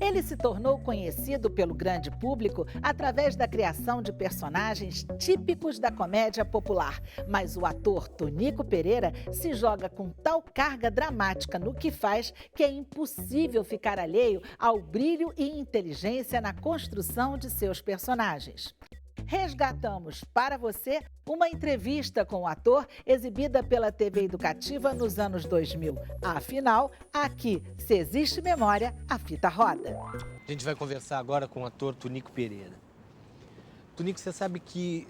Ele se tornou conhecido pelo grande público através da criação de personagens típicos da comédia popular. Mas o ator Tonico Pereira se joga com tal carga dramática no que faz que é impossível ficar alheio ao brilho e inteligência na construção de seus personagens. Resgatamos para você uma entrevista com o ator exibida pela TV Educativa nos anos 2000. Afinal, aqui, se existe memória, a fita roda. A gente vai conversar agora com o ator Tonico Pereira. Tonico, você sabe que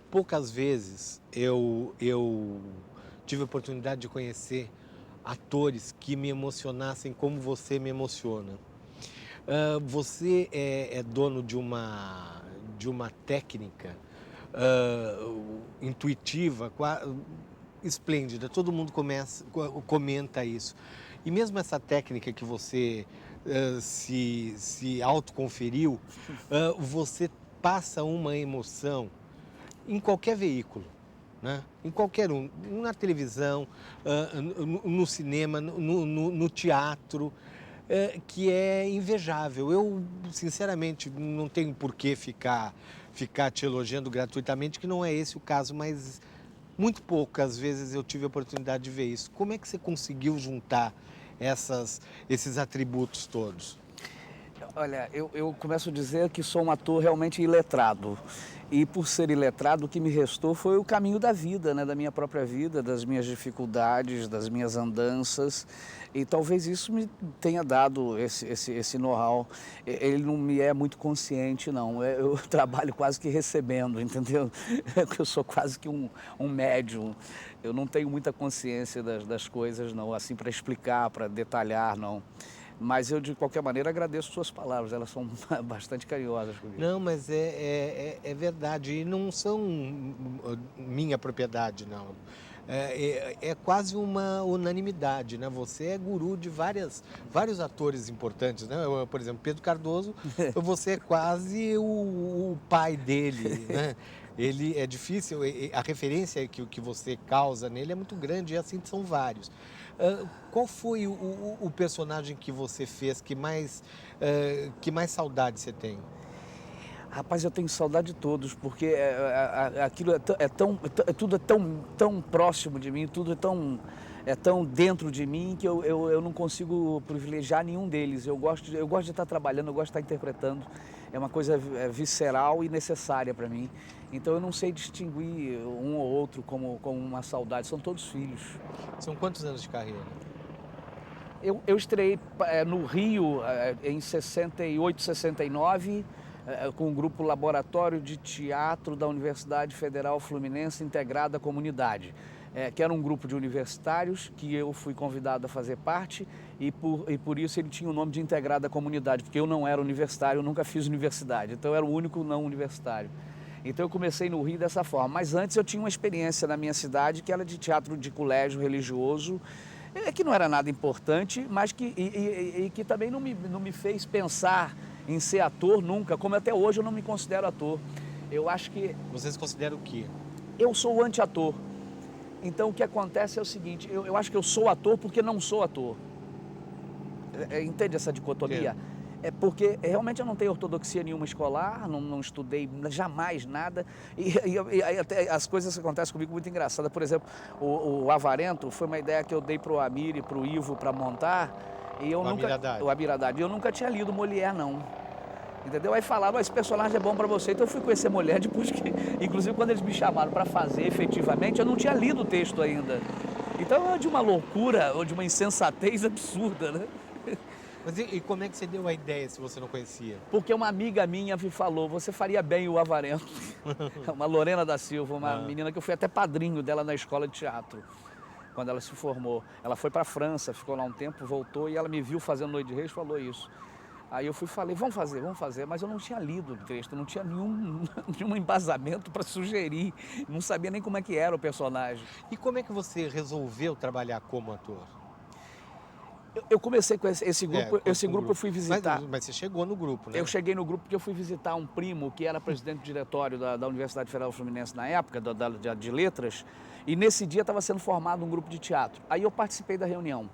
poucas vezes eu tive a oportunidade de conhecer atores que me emocionassem como você me emociona. Você é dono de uma técnica intuitiva, esplêndida, todo mundo comenta isso. E mesmo essa técnica que você se autoconferiu, você passa uma emoção em qualquer veículo, né? Em qualquer um, na televisão, no cinema, no teatro, que é invejável. Eu, sinceramente, não tenho por que ficar te elogiando gratuitamente, que não é esse o caso, mas muito poucas vezes eu tive a oportunidade de ver isso. Como é que você conseguiu juntar esses atributos todos? Olha, eu começo a dizer que sou um ator realmente iletrado. E por ser iletrado, o que me restou foi o caminho da vida, né? Da minha própria vida, das minhas dificuldades, das minhas andanças. E talvez isso me tenha dado esse know-how. Ele não me é muito consciente, não. Eu trabalho quase que recebendo, entendeu? Eu sou quase que um médium. Eu não tenho muita consciência das coisas, não, assim, para explicar, para detalhar, não. Mas eu, de qualquer maneira, agradeço suas palavras, elas são bastante carinhosas comigo. Não, mas é verdade, e não são minha propriedade, não. É quase uma unanimidade, né? Você é guru de vários atores importantes, né? Por exemplo, Pedro Cardoso, você é quase o pai dele, né? Ele é difícil, a referência que você causa nele é muito grande, e assim são vários. Qual foi o personagem que você fez que mais saudade você tem? Rapaz, eu tenho saudade de todos, porque aquilo tudo é tão próximo de mim, tudo é tão dentro de mim que eu não consigo privilegiar nenhum deles. Eu gosto de estar trabalhando, eu gosto de estar interpretando. É uma coisa visceral e necessária para mim. Então eu não sei distinguir um ou outro como uma saudade, são todos filhos. São quantos anos de carreira? Eu estreiei no Rio em 68, 69, com o grupo Laboratório de Teatro da Universidade Federal Fluminense Integrada à Comunidade, que era um grupo de universitários que eu fui convidado a fazer parte e por isso ele tinha o nome de Integrada à Comunidade, porque eu não era universitário, eu nunca fiz universidade, então eu era o único não universitário. Então eu comecei no Rio dessa forma, mas antes eu tinha uma experiência na minha cidade que era de teatro de colégio religioso, que não era nada importante, mas que também não me fez pensar em ser ator nunca, como até hoje eu não me considero ator. Eu acho que... Você se considera o quê? Eu sou o anti-ator. Então o que acontece é o seguinte, eu acho que eu sou ator porque não sou ator. Entende essa dicotomia? É porque realmente eu não tenho ortodoxia nenhuma escolar, não estudei jamais nada, e até as coisas que acontecem comigo muito engraçadas. Por exemplo, o Avarento foi uma ideia que eu dei para o Amir e para o Ivo para montar, e eu o Amir Haddad, eu nunca tinha lido Molière, não. Entendeu? Aí falaram, esse personagem é bom para você, então eu fui conhecer Molière depois que, inclusive quando eles me chamaram para fazer efetivamente, eu não tinha lido o texto ainda. Então é de uma loucura, ou de uma insensatez absurda, né? Mas e como é que você deu a ideia se você não conhecia? Porque uma amiga minha me falou, você faria bem o Avarento. Uma Lorena da Silva, uma menina que eu fui até padrinho dela na escola de teatro, quando ela se formou. Ela foi para a França, ficou lá um tempo, voltou e ela me viu fazendo Noite de Reis e falou isso. Aí eu falei, vamos fazer, mas eu não tinha lido o texto, não tinha nenhum embasamento para sugerir, não sabia nem como é que era o personagem. E como é que você resolveu trabalhar como ator? Eu comecei com esse grupo, eu fui visitar. Mas você chegou no grupo, né? Eu cheguei no grupo porque eu fui visitar um primo que era presidente do diretório da Universidade Federal Fluminense na época, de letras, e nesse dia estava sendo formado um grupo de teatro. Aí eu participei da reunião.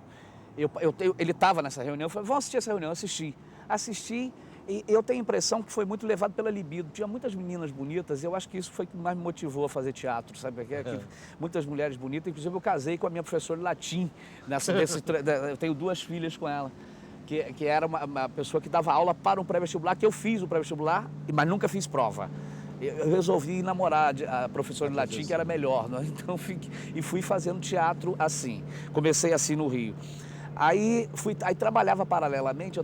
Ele estava nessa reunião, eu falei, vamos assistir essa reunião, eu assisti, e eu tenho a impressão que foi muito levado pela libido. Tinha muitas meninas bonitas, e eu acho que isso foi o que mais me motivou a fazer teatro, sabe? Muitas mulheres bonitas, inclusive eu casei com a minha professora de latim, eu tenho 2 filhas com ela, que era uma pessoa que dava aula para um pré-vestibular, que eu fiz o pré-vestibular, mas nunca fiz prova. Eu resolvi namorar a professora de latim, que era melhor, né? Então fui fazendo teatro assim. Comecei assim no Rio. Aí trabalhava paralelamente, eu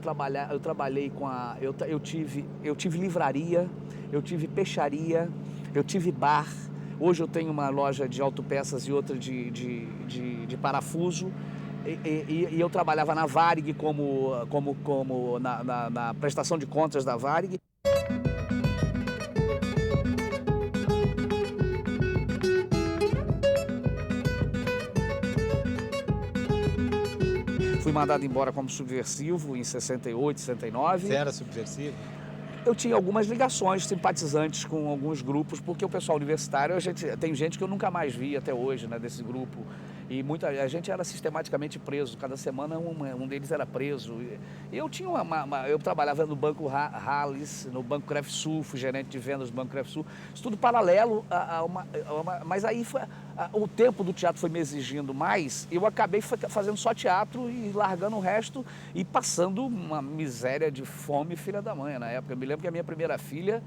trabalhei com eu tive livraria, eu tive peixaria, eu tive bar. Hoje eu tenho uma loja de autopeças e outra de parafuso. E eu trabalhava na Varig na prestação de contas da Varig. Fui mandado embora como subversivo em 68, 69. Você era subversivo? Eu tinha algumas ligações simpatizantes com alguns grupos, porque o pessoal universitário, tem gente que eu nunca mais vi até hoje, né, desse grupo. E a gente era sistematicamente preso, cada semana um deles era preso. E eu tinha eu trabalhava no Banco Halles, no Banco Crefsul, fui gerente de vendas do Banco Crefsul, isso tudo paralelo mas aí o tempo do teatro foi me exigindo mais, eu acabei fazendo só teatro e largando o resto e passando uma miséria de fome, filha da mãe, na época. Eu me lembro que a minha primeira filha,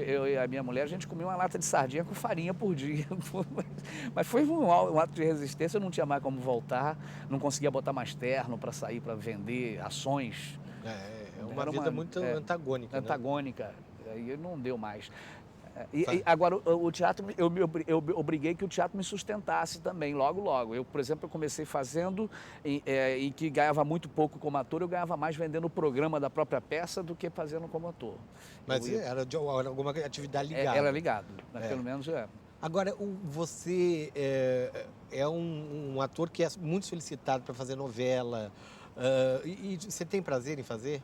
eu e a minha mulher, a gente comia uma lata de sardinha com farinha por dia. Mas foi um ato de resistência, eu não tinha mais como voltar, não conseguia botar mais terno para sair, para vender ações. É uma vida muito antagônica. Antagônica, aí não deu mais. Agora, o teatro, eu obriguei que o teatro me sustentasse também, logo. Eu, por exemplo, comecei fazendo e que ganhava muito pouco como ator, eu ganhava mais vendendo o programa da própria peça do que fazendo como ator. Mas era alguma atividade ligada? Era ligado, mas pelo menos é. Agora, você é um ator que é muito solicitado para fazer novela, e você tem prazer em fazer?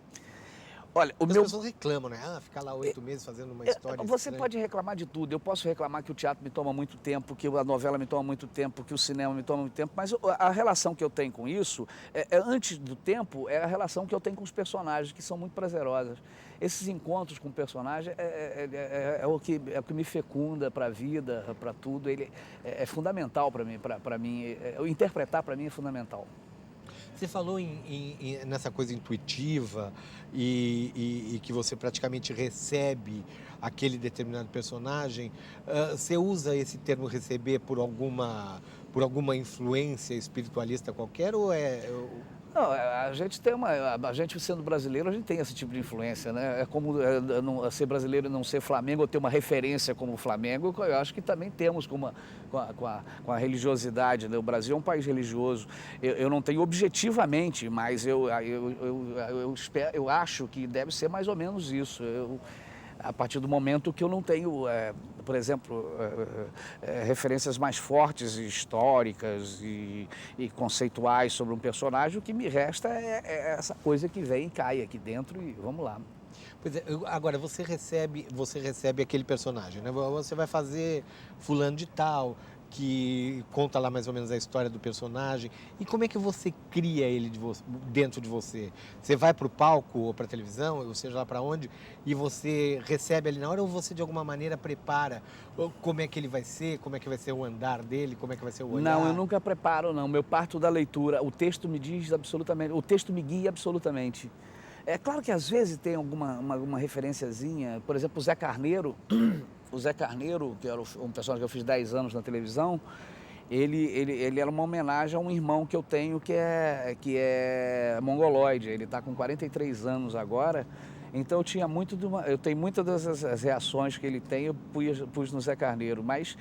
Olha, as pessoas reclamam, né? Ficar lá 8 meses fazendo uma história Você pode reclamar de tudo. Eu posso reclamar que o teatro me toma muito tempo, que a novela me toma muito tempo, que o cinema me toma muito tempo, mas a relação que eu tenho com isso, antes do tempo, é a relação que eu tenho com os personagens, que são muito prazerosas. Esses encontros com o personagem é o que me fecunda para a vida, para tudo. Ele é fundamental para mim. Interpretar para mim é fundamental. Você falou nessa coisa intuitiva e que você praticamente recebe aquele determinado personagem. Você usa esse termo receber por alguma influência espiritualista qualquer ou Não, a gente sendo brasileiro, a gente tem esse tipo de influência, né? É como ser brasileiro e não ser Flamengo, ou ter uma referência como o Flamengo, eu acho que também temos com a religiosidade, né? O Brasil é um país religioso. Eu não tenho objetivamente, mas eu acho que deve ser mais ou menos isso. A partir do momento que eu não tenho, por exemplo, referências mais fortes e históricas e conceituais sobre um personagem, o que me resta é essa coisa que vem e cai aqui dentro e vamos lá. Pois é, agora você recebe aquele personagem, né? Você vai fazer fulano de tal, que conta lá mais ou menos a história do personagem. E como é que você cria ele dentro de você? Você vai para o palco ou para a televisão, ou seja lá para onde, e você recebe ali na hora, ou você de alguma maneira prepara como é que ele vai ser, como é que vai ser o andar dele, como é que vai ser o olhar? Não, eu nunca preparo, não. Eu parto da leitura. O texto me diz absolutamente, o texto me guia absolutamente. É claro que às vezes tem uma referenciazinha, por exemplo, o Zé Carneiro, que era um personagem que eu fiz 10 anos na televisão, ele era uma homenagem a um irmão que eu tenho que é mongoloide. Ele está com 43 anos agora, então eu tenho muitas das reações que ele tem, eu pus no Zé Carneiro, mas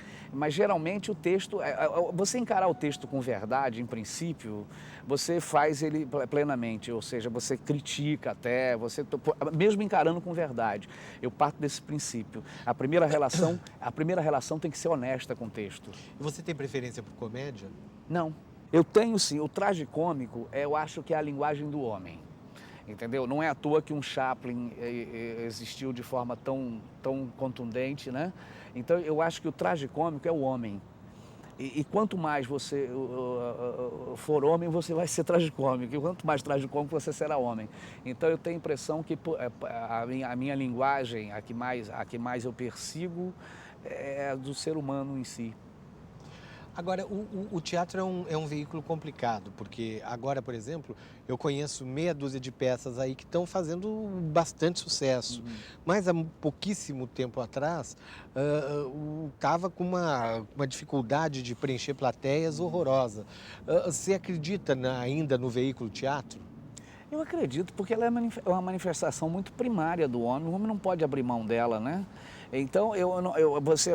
geralmente o texto, você encarar o texto com verdade, em princípio, você faz ele plenamente, ou seja, você critica até, mesmo encarando com verdade. Eu parto desse princípio. A primeira relação tem que ser honesta com o texto. E você tem preferência por comédia? Não. Eu tenho sim, o tragicômico, eu acho que é a linguagem do homem, entendeu? Não é à toa que um Chaplin existiu de forma tão contundente, né? Então eu acho que o tragicômico é o homem. E quanto mais você for homem, você vai ser tragicômico. E quanto mais tragicômico, você será homem. Então eu tenho a impressão que a minha linguagem, a que mais eu persigo, é a do ser humano em si. Agora, o teatro é um veículo complicado, porque agora, por exemplo, eu conheço meia dúzia de peças aí que estão fazendo bastante sucesso. Mas há pouquíssimo tempo atrás, estava com uma dificuldade de preencher plateias horrorosa. Você acredita ainda no veículo teatro? Eu acredito, porque ela é uma manifestação muito primária do homem, o homem não pode abrir mão dela, né? Então,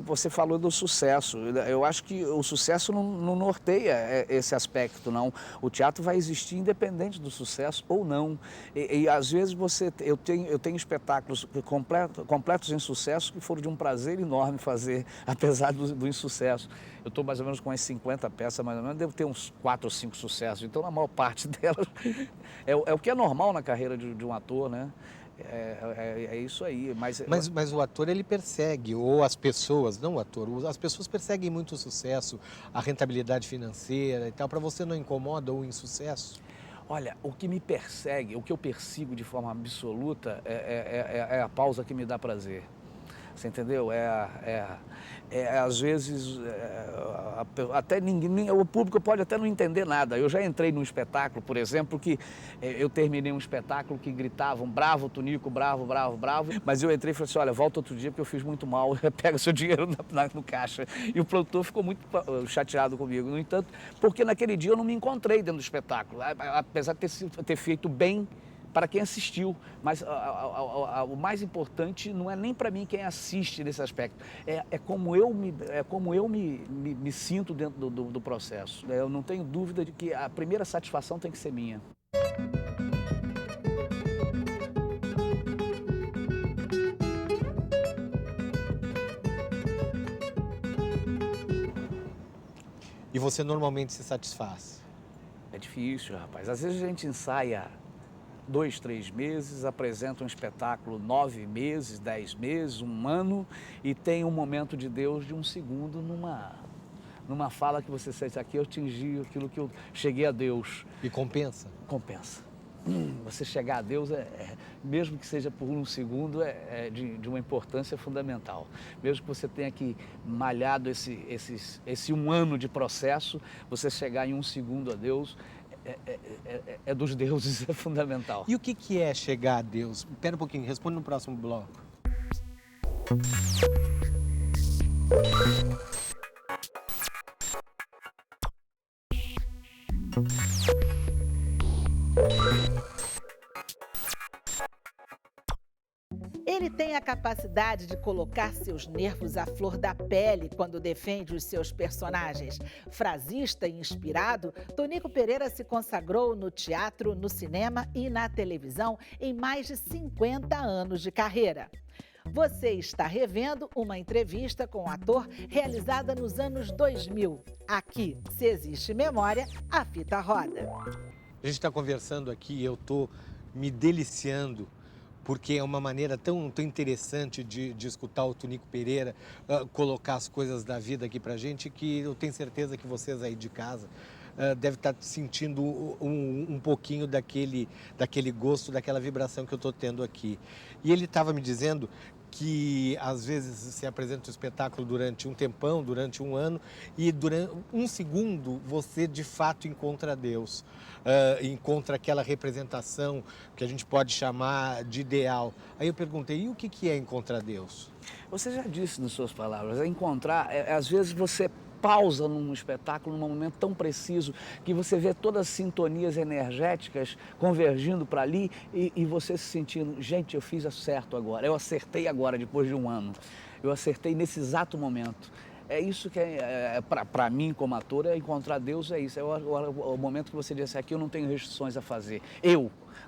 você falou do sucesso, eu acho que o sucesso não norteia esse aspecto, não. O teatro vai existir independente do sucesso ou não. E às vezes eu tenho espetáculos completos em sucesso que foram de um prazer enorme fazer, apesar do insucesso. Eu estou mais ou menos com umas 50 peças, mais ou menos, devo ter uns 4 ou 5 sucessos. Então, na maior parte delas, é o que é normal na carreira de um ator, né? É isso aí. Mas o ator, ele persegue, ou as pessoas, não o ator, as pessoas perseguem muito o sucesso, a rentabilidade financeira e tal. Para você não incomoda o insucesso? Olha, o que me persegue, o que eu persigo de forma absoluta é a pausa que me dá prazer. Você entendeu? Às vezes, até o público pode até não entender nada. Eu já entrei num espetáculo, por exemplo, que eu terminei um espetáculo que gritavam bravo, Tonico, bravo, bravo, bravo. Mas eu entrei e falei assim, olha, volta outro dia porque eu fiz muito mal, pega seu dinheiro no caixa. E o produtor ficou muito chateado comigo. No entanto, porque naquele dia eu não me encontrei dentro do espetáculo. Apesar de ter feito bem para quem assistiu, mas o mais importante não é nem para mim quem assiste nesse aspecto, é como eu me sinto dentro do processo. Eu não tenho dúvida de que a primeira satisfação tem que ser minha. E você normalmente se satisfaz? É difícil, rapaz. Às vezes a gente ensaia 2, 3 meses, apresenta um espetáculo 9 meses, 10 meses, 1 ano e tem um momento de Deus de 1 segundo numa fala que você sente aqui, eu atingi aquilo que eu cheguei a Deus. E compensa? Compensa. Você chegar a Deus, mesmo que seja por 1 segundo, de uma importância fundamental. Mesmo que você tenha que malhado esse 1 ano de processo, você chegar em 1 segundo a Deus, é dos deuses, é fundamental. E o que é chegar a Deus? Espera um pouquinho, responde no próximo bloco. Ele tem a capacidade de colocar seus nervos à flor da pele quando defende os seus personagens. Frasista e inspirado, Tonico Pereira se consagrou no teatro, no cinema e na televisão em mais de 50 anos de carreira. Você está revendo uma entrevista com o ator realizada nos anos 2000. Aqui, se existe memória, a fita roda. A gente está conversando aqui e eu estou me deliciando, porque é uma maneira tão interessante de escutar o Tonico Pereira colocar as coisas da vida aqui pra gente, que eu tenho certeza que vocês aí de casa devem estar sentindo um pouquinho daquele gosto, daquela vibração que eu estou tendo aqui. E ele estava me dizendo que às vezes se apresenta o espetáculo durante um tempão, durante 1 ano, e durante 1 segundo você de fato encontra Deus, encontra aquela representação que a gente pode chamar de ideal. Aí eu perguntei, e o que é encontrar Deus? Você já disse nas suas palavras, encontrar, às vezes você pausa num espetáculo, num momento tão preciso, que você vê todas as sintonias energéticas convergindo para ali e você se sentindo, gente, eu fiz certo agora, eu acertei agora, depois de 1 ano, eu acertei nesse exato momento. É isso que para mim, como ator, encontrar Deus é isso, é o momento que você diz, aqui eu não tenho restrições a fazer,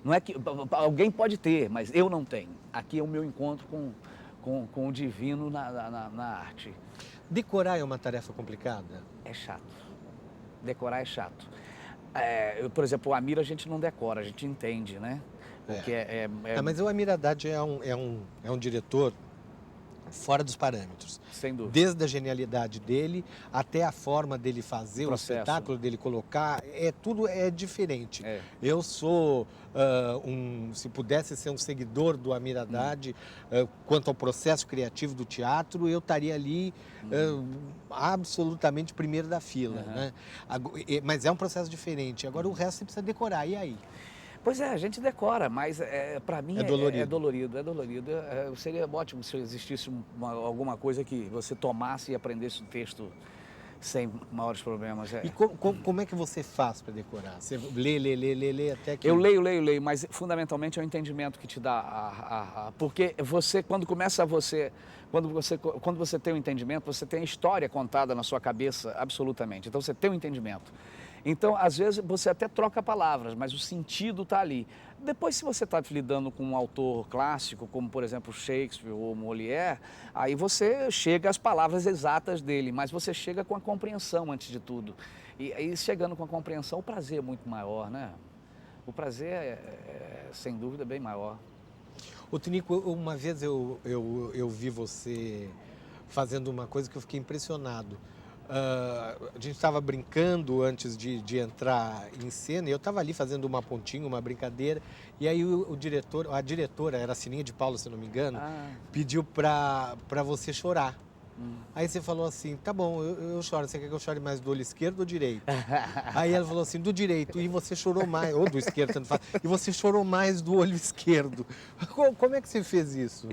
não é que alguém pode ter, mas eu não tenho, aqui é o meu encontro com o divino na arte. Decorar é uma tarefa complicada? É chato. Decorar é chato. Por exemplo, o Amir a gente não decora, a gente entende, né? Porque Mas o Amir Haddad é um diretor fora dos parâmetros. sem dúvida. Desde a genialidade dele até a forma dele fazer o Processo. espetáculo, dele colocar, tudo é diferente. É. Eu sou, se pudesse ser um seguidor do Amir Haddad, quanto ao processo criativo do teatro, eu estaria ali absolutamente primeiro da fila. Né? Mas é um processo diferente. Agora o resto você precisa decorar, e aí? Pois é, a gente decora, mas para mim É dolorido. é dolorido. Seria ótimo se existisse alguma coisa que você tomasse e aprendesse o texto sem maiores problemas. E como é que você faz para decorar? Você lê até que... Eu leio, mas fundamentalmente é o entendimento que te dá porque você, quando você tem um entendimento, você tem a história contada na sua cabeça, absolutamente. Então você tem um entendimento. Então, às vezes, você até troca palavras, mas o sentido está ali. Depois, se você está lidando com um autor clássico, como, por exemplo, Shakespeare ou Molière, aí você chega às palavras exatas dele, mas você chega com a compreensão antes de tudo. E aí, chegando com a compreensão, o prazer é muito maior, né? O prazer sem dúvida, bem maior. Ô, Tonico, uma vez eu vi você fazendo uma coisa que eu fiquei impressionado. A gente estava brincando antes de entrar em cena e eu estava ali fazendo uma pontinha, uma brincadeira, e aí a diretora, era a Sininha de Paula, se não me engano, pediu para você chorar. Aí você falou assim, tá bom, eu choro, você quer que eu chore mais do olho esquerdo ou direito? Aí ela falou assim, do direito, e você chorou mais, ou do esquerdo, tanto faz, e você chorou mais do olho esquerdo. Como é que você fez isso?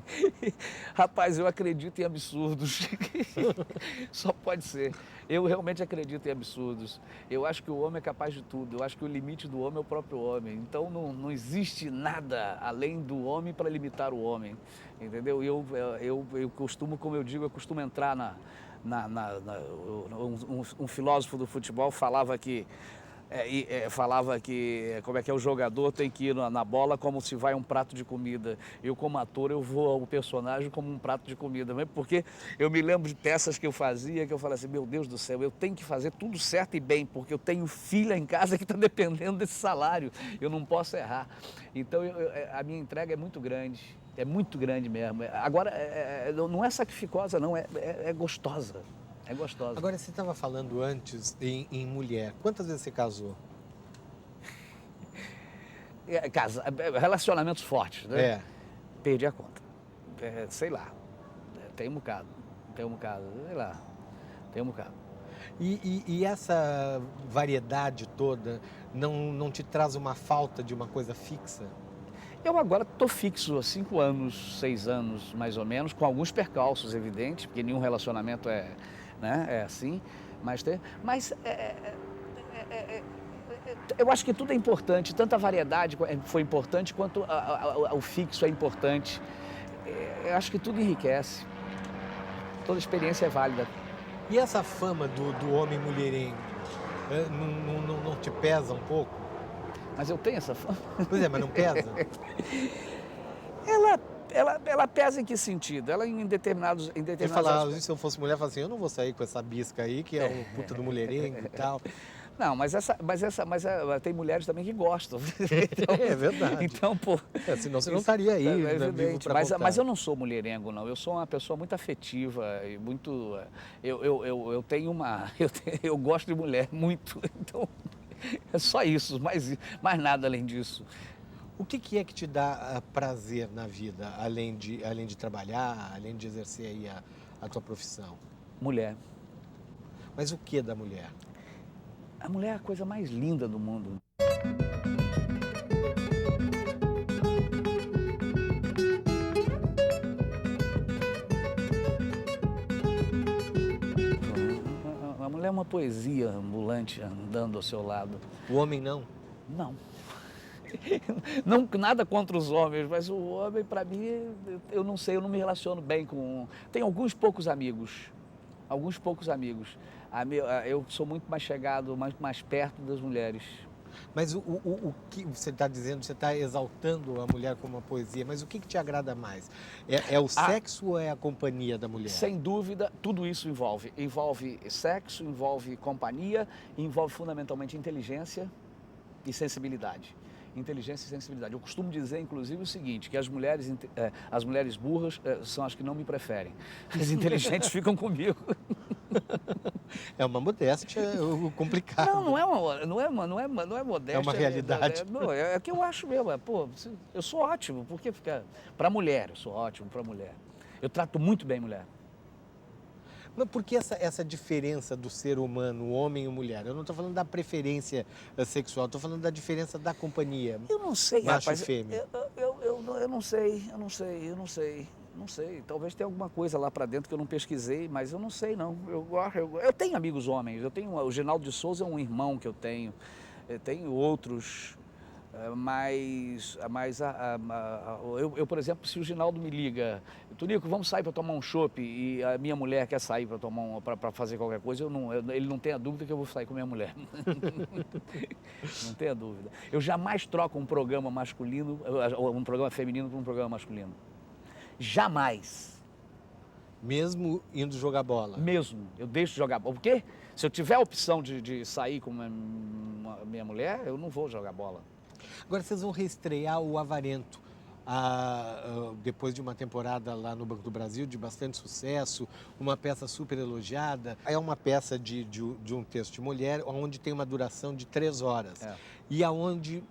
Rapaz, eu acredito em absurdos. Só pode ser. Eu realmente acredito em absurdos. Eu acho que o homem é capaz de tudo. Eu acho que o limite do homem é o próprio homem. Então não existe nada além do homem para limitar o homem. Entendeu? Eu costumo, como eu digo, eu costumo entrar um filósofo do futebol falava que como é que o jogador tem que ir na bola como se vai um prato de comida. Eu, como ator, eu vou ao personagem como um prato de comida. Mesmo porque eu me lembro de peças que eu fazia, que eu falava assim, meu Deus do céu, eu tenho que fazer tudo certo e bem, porque eu tenho filha em casa que está dependendo desse salário. Eu não posso errar. Então, a minha entrega é muito grande. É muito grande mesmo. Agora, não é sacrificosa, não. É gostosa. É gostosa. Agora, você estava falando antes em mulher. Quantas vezes você casou? Relacionamentos fortes, né? É. Perdi a conta. Sei lá. Tem um bocado. Sei lá. Tem um bocado. E essa variedade toda não te traz uma falta de uma coisa fixa? Eu agora estou fixo há 5 anos, 6 anos, mais ou menos, com alguns percalços, evidente, porque nenhum relacionamento é assim, mas eu acho que tudo é importante, tanta variedade foi importante quanto o fixo é importante. Eu acho que tudo enriquece, toda experiência é válida. E essa fama do homem mulherengo, não te pesa um pouco? Mas eu tenho essa fama. Pois é, mas não pesa? Ela pesa em que sentido? Ela em determinados Ele fala, se eu fosse mulher, eu falo assim, eu não vou sair com essa bisca aí, que é um puta do mulherengo e tal. Não, mas tem mulheres também que gostam. Então, é verdade. Então, pô... senão você não estaria aí, né, vivo pra contar. Mas eu não sou mulherengo, não. Eu sou uma pessoa muito afetiva e muito... Eu tenho uma... Eu gosto de mulher, muito. Então, é só isso, mais nada além disso. O que é que te dá prazer na vida, além de trabalhar, além de exercer aí a tua profissão? Mulher. Mas o que da mulher? A mulher é a coisa mais linda do mundo. A mulher é uma poesia ambulante andando ao seu lado. O homem não? Não. Não, nada contra os homens, mas o homem, para mim, eu não sei, eu não me relaciono bem com... Tenho alguns poucos amigos. Eu sou muito mais chegado, mais perto das mulheres. Mas o que você está dizendo, você está exaltando a mulher como uma poesia, mas o que te agrada mais? É o sexo ou é a companhia da mulher? Sem dúvida, tudo isso envolve. Envolve sexo, envolve companhia, envolve fundamentalmente inteligência e sensibilidade. Inteligência e sensibilidade. Eu costumo dizer, inclusive, o seguinte, que as mulheres burras são as que não me preferem. As inteligentes ficam comigo. É uma modéstia complicada. Não é modéstia. É uma realidade. É que eu acho mesmo. Eu sou ótimo. Por que ficar... Para mulher, eu sou ótimo para mulher. Eu trato muito bem mulher. Mas por que essa diferença do ser humano, homem e mulher? Eu não estou falando da preferência sexual, estou falando da diferença da companhia. Eu não sei, macho rapaz. E fêmea. Eu não sei. Não sei. Talvez tenha alguma coisa lá para dentro que eu não pesquisei, mas eu não sei, não. Eu tenho amigos homens. O Ginaldo de Souza é um irmão que eu tenho. Eu tenho outros. Mas eu, por exemplo, se o Ginaldo me liga, Tonico, vamos sair para tomar um chopp, e a minha mulher quer sair para fazer qualquer coisa, ele não tem a dúvida que eu vou sair com a minha mulher. Não tenha dúvida. Eu jamais troco um programa masculino, um programa feminino por um programa masculino. Jamais. Mesmo indo jogar bola? Mesmo. Eu deixo de jogar bola. Porque se eu tiver a opção de sair com a minha mulher, eu não vou jogar bola. Agora vocês vão reestrear o Avarento, depois de uma temporada lá no Banco do Brasil, de bastante sucesso, uma peça super elogiada. É uma peça de um texto de mulher, onde tem uma duração de 3 horas. E aonde,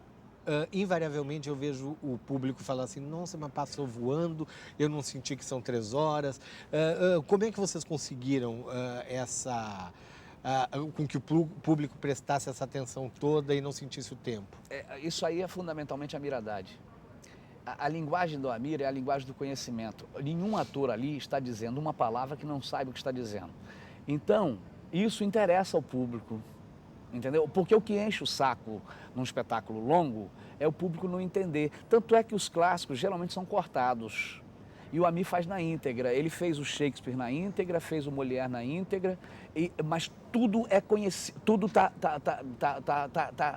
invariavelmente, eu vejo o público falar assim, nossa, mas passou voando, eu não senti que são 3 horas. Como é que vocês conseguiram com que o público prestasse essa atenção toda e não sentisse o tempo? Isso aí é fundamentalmente a miradade. A linguagem do Amir é a linguagem do conhecimento. Nenhum ator ali está dizendo uma palavra que não saiba o que está dizendo. Então, isso interessa ao público, entendeu? Porque o que enche o saco num espetáculo longo é o público não entender. Tanto é que os clássicos geralmente são cortados. E o Amir faz na íntegra. Ele fez o Shakespeare na íntegra, fez o Molière na íntegra, mas tudo é conhecido, tudo tá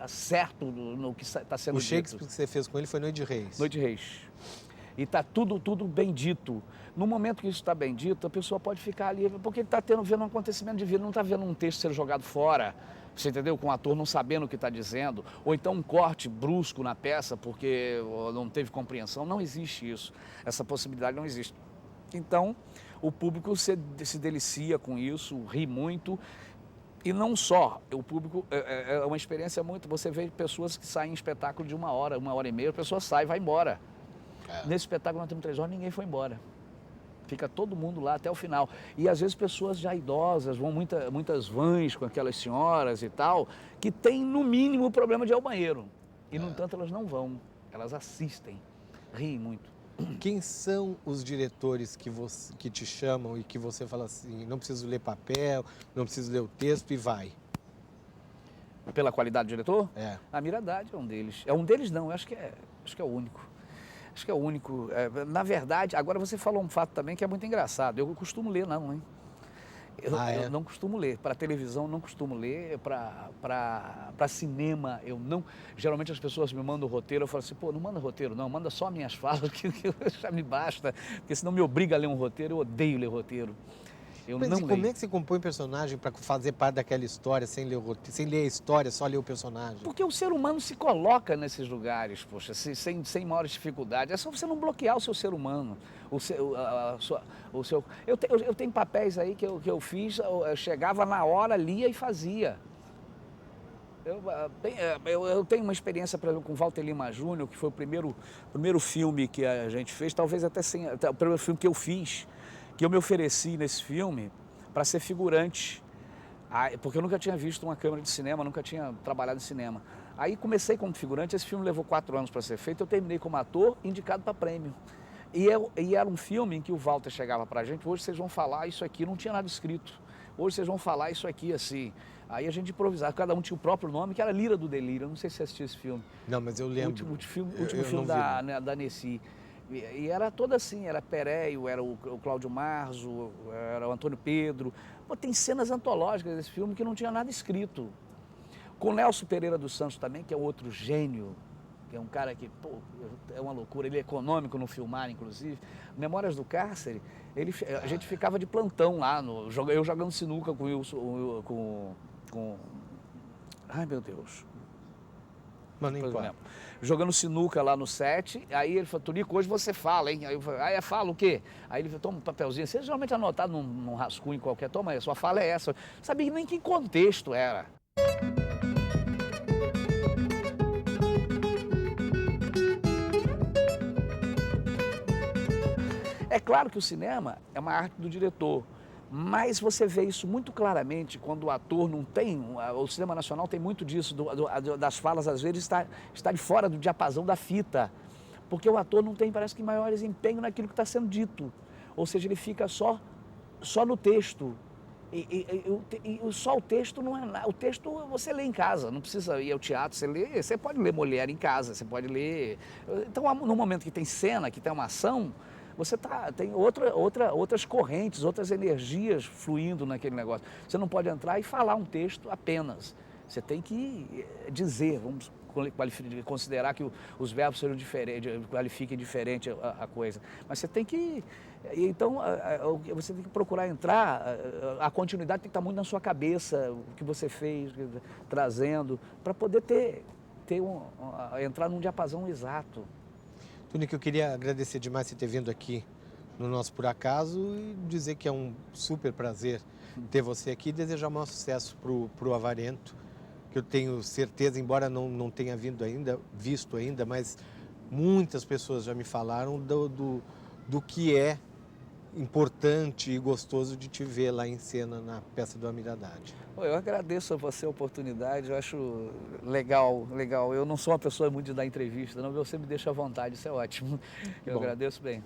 certo no que está sendo dito. O Shakespeare que você fez com ele foi Noite de Reis. Noite de Reis. E está tudo bem dito. No momento que isso está bem dito, a pessoa pode ficar ali, porque ele está vendo um acontecimento de vida, não está vendo um texto ser jogado fora. Você entendeu? Com o ator não sabendo o que está dizendo, ou então um corte brusco na peça porque não teve compreensão. Não existe isso. Essa possibilidade não existe. Então, o público se delicia com isso, ri muito. E não só, o público é uma experiência muito... Você vê pessoas que saem em espetáculo de 1 hora, 1h30, a pessoa sai e vai embora. Nesse espetáculo nós temos 3 horas, ninguém foi embora. Fica todo mundo lá até o final. E às vezes pessoas já idosas, vão muitas vans com aquelas senhoras e tal, que têm no mínimo o problema de ir ao banheiro. E no entanto elas não vão, elas assistem, riem muito. Quem são os diretores que te chamam e que você fala assim, não preciso ler papel, não preciso ler o texto e vai? Pela qualidade do diretor? A Amir Haddad é um deles. É um deles não, eu acho que é o único. Acho que é o único. Na verdade, agora você falou um fato também que é muito engraçado. Eu costumo ler, não, hein? Eu não costumo ler. Para televisão, não costumo ler. Para cinema, eu não... Geralmente as pessoas me mandam o roteiro, eu falo assim, pô, não manda roteiro não, manda só minhas falas, que já me basta. Porque senão me obriga a ler um roteiro, eu odeio ler roteiro. Mas não como é que você compõe personagem para fazer parte daquela história sem ler a história, só ler o personagem? Porque o ser humano se coloca nesses lugares, poxa, sem maiores dificuldades. É só você não bloquear o seu ser humano. Eu tenho papéis aí que eu fiz, eu chegava na hora, lia e fazia. Eu tenho uma experiência, por exemplo, com Walter Lima Júnior, que foi o primeiro filme que a gente fez, talvez até o primeiro filme que eu fiz, que eu me ofereci nesse filme para ser figurante, porque eu nunca tinha visto uma câmera de cinema, nunca tinha trabalhado em cinema. Aí comecei como figurante, esse filme levou 4 anos para ser feito, eu terminei como ator, indicado para prêmio. E era um filme em que o Walter chegava para a gente, hoje vocês vão falar isso aqui, não tinha nada escrito, hoje vocês vão falar isso aqui assim. Aí a gente improvisava, cada um tinha o próprio nome, que era Lira do Delírio, eu não sei se você assistiu esse filme. Não, mas eu lembro. O último filme da Nessi. E era todo assim, era Pereio, era o Cláudio Marzo, era o Antônio Pedro. Pô, tem cenas antológicas desse filme que não tinha nada escrito. Com Nelson Pereira dos Santos também, que é outro gênio, que é um cara que, pô, é uma loucura, ele é econômico no filmar, inclusive. Memórias do Cárcere, a gente ficava de plantão lá, eu jogando sinuca com o Wilson, ai meu Deus. Mas não importa. Jogando sinuca lá no set, aí ele falou, Tonico, hoje você fala, hein? Aí eu falei, fala o quê? Aí ele falou, toma um papelzinho, você geralmente anotado num rascunho qualquer, toma aí, sua fala é essa. Sabia nem que contexto era. É claro que o cinema é uma arte do diretor, mas você vê isso muito claramente quando o ator não tem, o cinema nacional tem muito disso, das falas às vezes está de fora do diapasão da fita, porque o ator não tem, parece que, maiores empenho naquilo que está sendo dito, ou seja, ele fica só no texto, e só o texto não é nada, o texto você lê em casa, não precisa ir ao teatro, você pode ler Molière em casa, você pode ler, então no momento que tem cena, que tem uma ação, você tem outras correntes, outras energias fluindo naquele negócio. Você não pode entrar e falar um texto apenas. Você tem que dizer, vamos considerar que os verbos sejam diferentes, qualifiquem diferente a coisa. Mas você tem que... Então, você tem que procurar entrar, a continuidade tem que estar muito na sua cabeça, o que você fez, trazendo, para poder entrar num diapasão exato. Tonico, eu queria agradecer demais você ter vindo aqui no nosso Por Acaso e dizer que é um super prazer ter você aqui e desejar o maior sucesso para o Avarento, que eu tenho certeza, embora não tenha visto ainda, mas muitas pessoas já me falaram do que é importante e gostoso de te ver lá em cena na peça do Amir Haddad. Eu agradeço a você a oportunidade, eu acho legal. Eu não sou uma pessoa muito de dar entrevista, não, você me deixa à vontade, isso é ótimo. Eu agradeço bem.